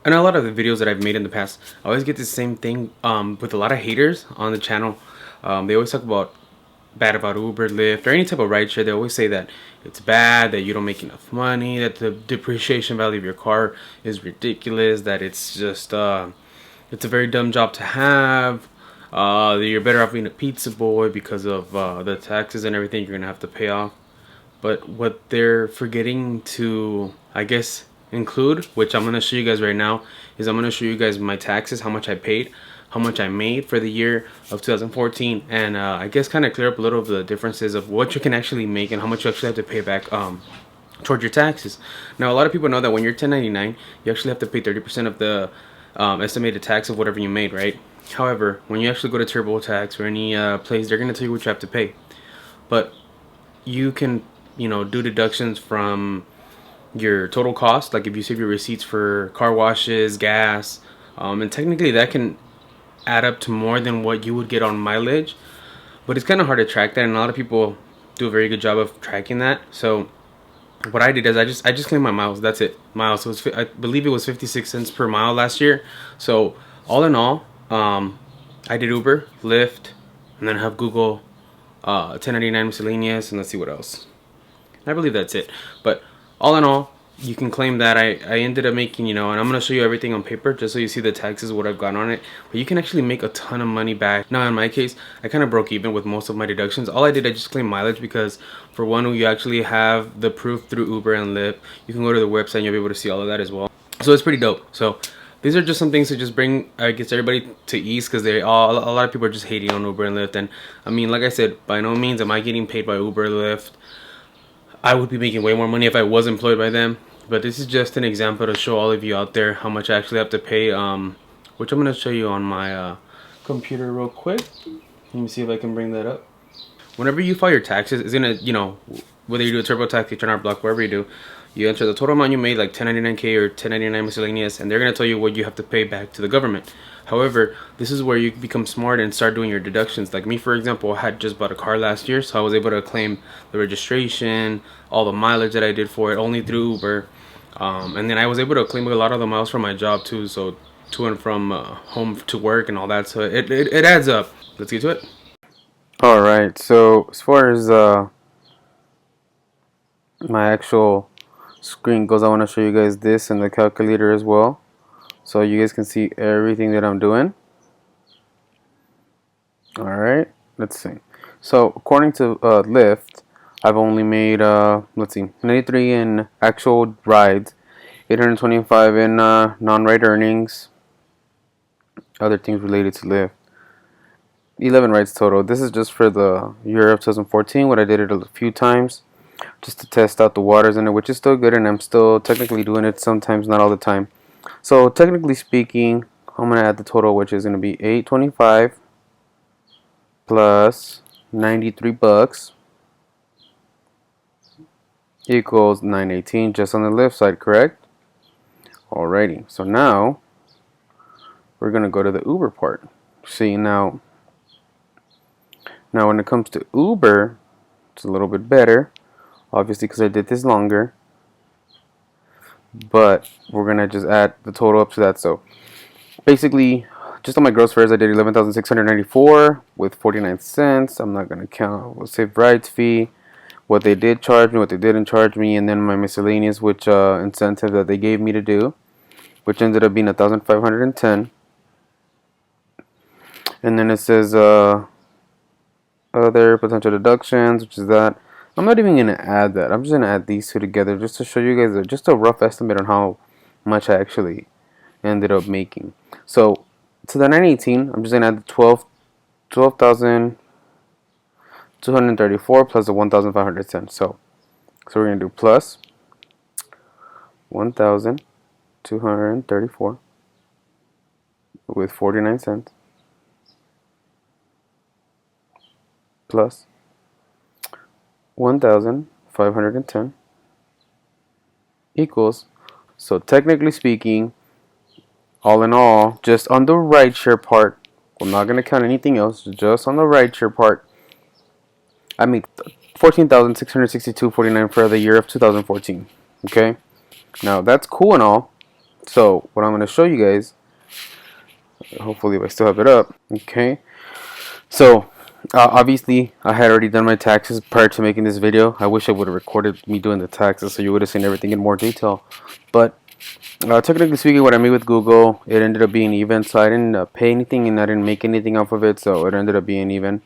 I know a lot of the videos that I've made in the past, I always get the same thing with a lot of haters on the channel. They always talk about bad about Uber, Lyft, or any type of rideshare. They always say that it's bad, that you don't make enough money, that the depreciation value of your car is ridiculous, that it's just it's a very dumb job to have. That you're better off being a pizza boy because of the taxes and everything you're gonna have to pay off. But what they're forgetting to, I guess, include, which I'm going to show you guys right now, is I'm going to show you guys my taxes, how much I paid, how much I made for the year of 2014, and I guess kind of clear up a little of the differences of what you can actually make and how much you actually have to pay back towards your taxes. Now, a lot of people know that when you're 1099, you actually have to pay 30% of the estimated tax of whatever you made, right? However, when you actually go to TurboTax or any place, they're going to tell you what you have to pay. But you can, do deductions from your total cost, like if you save your receipts for car washes, gas, and technically that can add up to more than what you would get on mileage. But it's kind of hard to track that, and a lot of people do a very good job of tracking that. So what I did is I just claimed my miles. That's it, miles. So I believe it was 56 cents per mile last year. So all in all, I did Uber, Lyft, and then I have Google, 1099 miscellaneous, and let's see what else. I believe that's it. But all in all, you can claim that I ended up making, and I'm going to show you everything on paper just so you see the taxes, what I've got on it. But you can actually make a ton of money back. Now, in my case, I kind of broke even with most of my deductions. All I did, I just claimed mileage because, for one, you actually have the proof through Uber and Lyft. You can go to the website and you'll be able to see all of that as well. So it's pretty dope. So these are just some things to just bring, I guess, everybody to ease, because a lot of people are just hating on Uber and Lyft. And I mean, like I said, by no means am I getting paid by Uber or Lyft. I would be making way more money if I was employed by them. But this is just an example to show all of you out there how much I actually have to pay, which I'm going to show you on my computer real quick. Let me see if I can bring that up. Whenever you file your taxes, it's going to, whether you do a TurboTax, H&R Block, wherever you do, you enter the total amount you made, like 1099K or 1099 miscellaneous, and they're going to tell you what you have to pay back to the government. However, this is where you become smart and start doing your deductions. Like me, for example, I had just bought a car last year, so I was able to claim the registration, all the mileage that I did for it, only through Uber. And then I was able to claim a lot of the miles from my job too, so to and from home to work and all that. So it adds up. Let's get to it. All right. So as far as my actual screen goes, I want to show you guys this and the calculator as well, so you guys can see everything that I'm doing. All right. Let's see. So according to Lyft, I've only made, let's see, 93 in actual rides, 825 in non-ride earnings, other things related to Lyft, 11 rides total. This is just for the year of 2014, what I did it a few times just to test out the waters in it, which is still good, and I'm still technically doing it sometimes, not all the time. So technically speaking, I'm going to add the total, which is going to be 825 plus 93 bucks equals 918, just on the Lyft side, correct? Alrighty, so now we're gonna go to the Uber part. See, now when it comes to Uber, it's a little bit better, obviously, because I did this longer, but we're gonna just add the total up to that. So basically, just on my gross fares, I did 11,694 with 49 cents. I'm not gonna count, we'll save rides fee, what they did charge me, what they didn't charge me, and then my miscellaneous, which incentive that they gave me to do, which ended up being 1,510. And then it says other potential deductions, which is that. I'm not even going to add that. I'm just going to add these two together just to show you guys just a rough estimate on how much I actually ended up making. So to the 918, I'm just going to add the 12,234 plus the 1,510. So we're going to do plus 1,234 with 49 cents plus 1,510 equals, so technically speaking, all in all, just on the rideshare part, we're not going to count anything else, just on the rideshare part, I made 14,662.49 for the year of 2014. Okay, now that's cool and all So what I'm going to show you guys, hopefully if I still have it up, okay. So obviously I had already done my taxes prior to making this video. I wish I would have recorded me doing the taxes so you would have seen everything in more detail. But technically speaking, what I made with Google, it ended up being even. So I didn't pay anything and I didn't make anything off of it. So it ended up being even.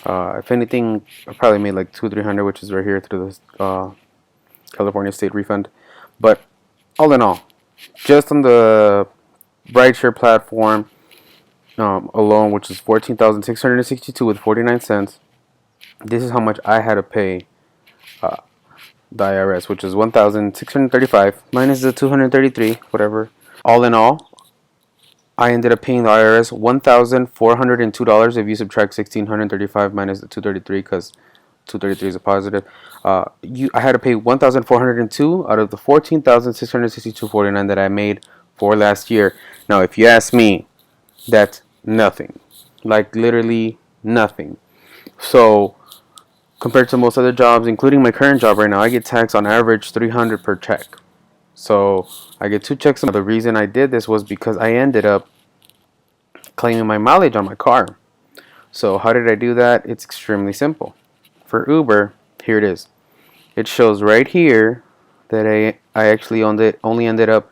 If anything, I probably made like 200-300, which is right here through the California state refund. But all in all, just on the rideshare platform alone, which is 14,662 with 49 cents. This is how much I had to pay the IRS, which is 1,635 minus the 233, whatever. All in all, I ended up paying the IRS $1,402 if you subtract 1,635 minus the 233, because 233 is a positive. I had to pay 1,402 out of the 14,662.49 that I made for last year. Now, if you ask me, that's nothing, like literally nothing. So compared to most other jobs, including my current job right now, I get taxed on average 300 per check. So I get 2 checks. The reason I did this was because I ended up claiming my mileage on my car. So how did I do that? It's extremely simple. For Uber, here it is. It shows right here that I actually only ended up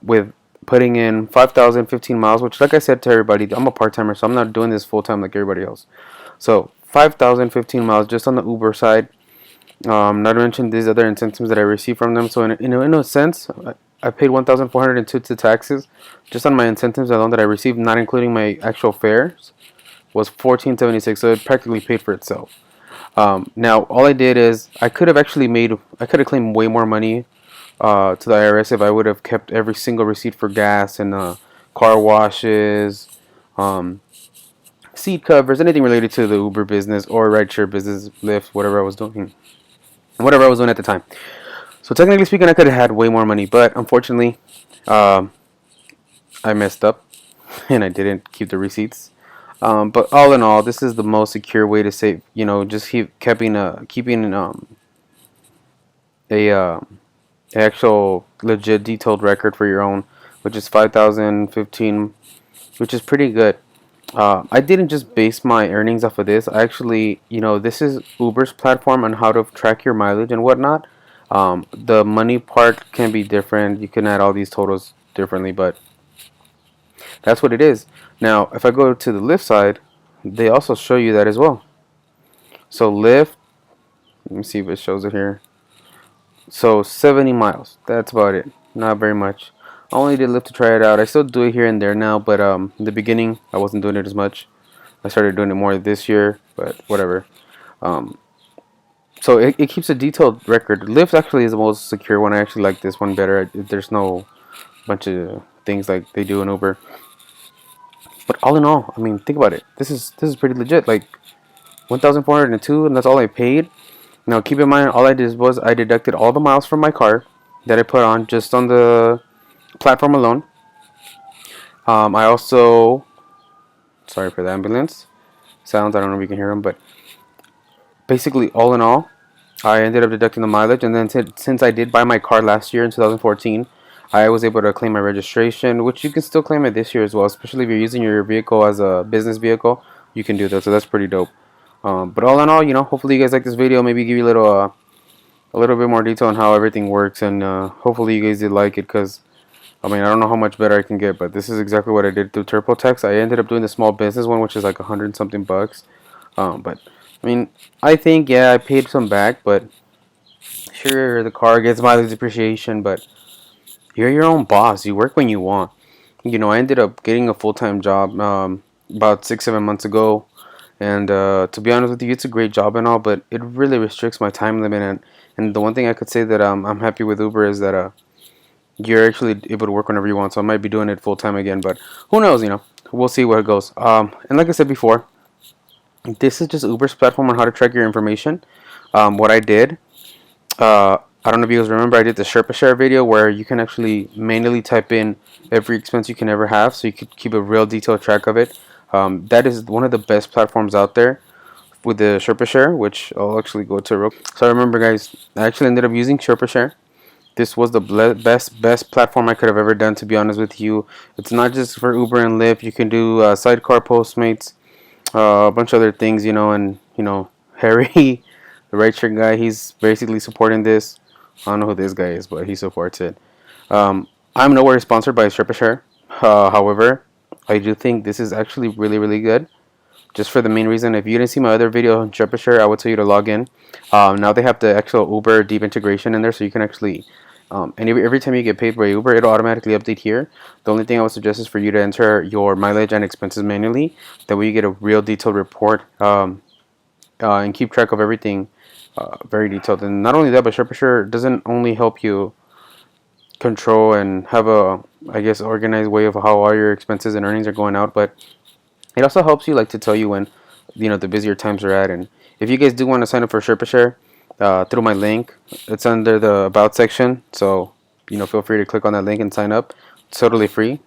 with putting in 5,015 miles, which, like I said to everybody, I'm a part-timer, so I'm not doing this full-time like everybody else. So 5,015 miles just on the Uber side. Not to mention these other incentives that I received from them. So in a sense, I paid 1,402 to taxes just on my incentives alone that I received, not including my actual fares, was 1,476. So it practically paid for itself. Now all I did is I could have claimed way more money to the IRS if I would have kept every single receipt for gas and car washes, seat covers, anything related to the Uber business or rideshare business, Lyft, whatever I was doing at the time. So technically speaking, I could have had way more money, but unfortunately, um, I messed up and I didn't keep the receipts. But all in all, this is the most secure way to save. Just keeping a actual legit detailed record for your own, which is 5,015, which is pretty good. I didn't just base my earnings off of this. I actually, this is Uber's platform on how to track your mileage and whatnot. The money part can be different. You can add all these totals differently, but that's what it is. Now, if I go to the Lyft side, they also show you that as well. So Lyft, let me see if it shows it here. So 70 miles. That's about it. Not very much. I only did Lyft to try it out. I still do it here and there now, but in the beginning I wasn't doing it as much. I started doing it more this year, but whatever. Um, so it keeps a detailed record. Lyft actually is the most secure one. I actually like this one better. There's no bunch of things like they do in Uber. But all in all, I mean, think about it. This is pretty legit. Like 1,402, and that's all I paid. Now keep in mind, all I did was I deducted all the miles from my car that I put on just on the platform alone. I also, sorry for the ambulance sounds. I don't know if you can hear them, but basically, all in all, I ended up deducting the mileage, and then since I did buy my car last year in 2014, I was able to claim my registration, which you can still claim it this year as well, especially if you're using your vehicle as a business vehicle. You can do that, so that's pretty dope. But all in all, hopefully you guys like this video. Maybe give you a little bit more detail on how everything works, and hopefully you guys did like it, because I mean, I don't know how much better I can get, but this is exactly what I did through TurboTax. I ended up doing the small business one, which is like 100 something bucks. But I mean, I think, yeah, I paid some back, but sure, the car gets mileage depreciation, but you're your own boss. You work when you want. I ended up getting a full-time job about 6-7 months ago, and to be honest with you, it's a great job and all, but it really restricts my time limit. And the one thing I could say that I'm happy with Uber is that you're actually able to work whenever you want. So I might be doing it full-time again, but who knows? We'll see where it goes. And like I said before, this is just Uber's platform on how to track your information. What I did, I don't know if you guys remember, I did the SHERPA share video where you can actually manually type in every expense you can ever have, so you could keep a real detailed track of it. That is one of the best platforms out there with the SHERPA share, which I'll actually go to real. So remember, guys, I actually ended up using SHERPA share. this was the best platform I could have ever done, to be honest with you. It's not just for Uber and Lyft. You can do Sidecar, Postmates, a bunch of other things, you know. And you know, Harry, the rideshare guy, he's basically supporting this. I don't know who this guy is, but he supports it. I'm nowhere sponsored by SHERPA. However, I do think this is actually really good. Just for the main reason, if you didn't see my other video on SHERPA, I would tell you to log in. Now they have the actual Uber deep integration in there, so you can actually, and every time you get paid by Uber, it'll automatically update here. The only thing I would suggest is for you to enter your mileage and expenses manually. That way you get a real detailed report, and keep track of everything very detailed. And not only that, but SHERPA doesn't only help you control and have a, I guess, organized way of how all your expenses and earnings are going out, but it also helps you, like, to tell you when, you know, the busier times are at. And if you guys do want to sign up for SHERPA through my link, it's under the about section. So, you know, feel free to click on that link and sign up. It's totally free.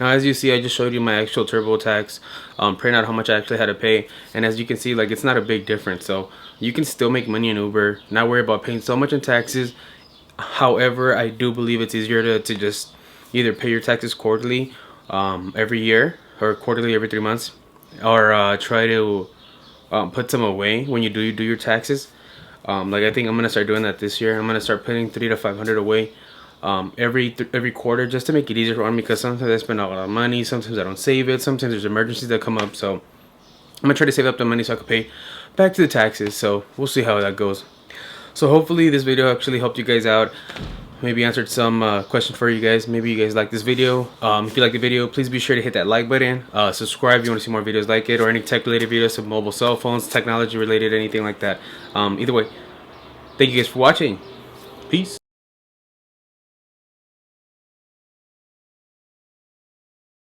Now, as you see, I just showed you my actual TurboTax, print out how much I actually had to pay, and as you can see, like, it's not a big difference. So you can still make money in Uber, not worry about paying so much in taxes. However, I do believe it's easier to just either pay your taxes quarterly, every year, or quarterly every 3 months, or try to put some away when you do your taxes. Like, I think I'm gonna start doing that this year. I'm gonna start putting 300 to 500 away every quarter, just to make it easier for me, because sometimes I spend a lot of money, sometimes I don't save it, sometimes there's emergencies that come up. So I'm gonna try to save up the money so I can pay back to the taxes. So we'll see how that goes. So hopefully this video actually helped you guys out, maybe answered some questions for you guys. Maybe you guys like this video. If you like the video, please be sure to hit that like button, subscribe if you want to see more videos like it, or any tech related videos of mobile cell phones, technology related, anything like that. Either way, thank you guys for watching. Peace.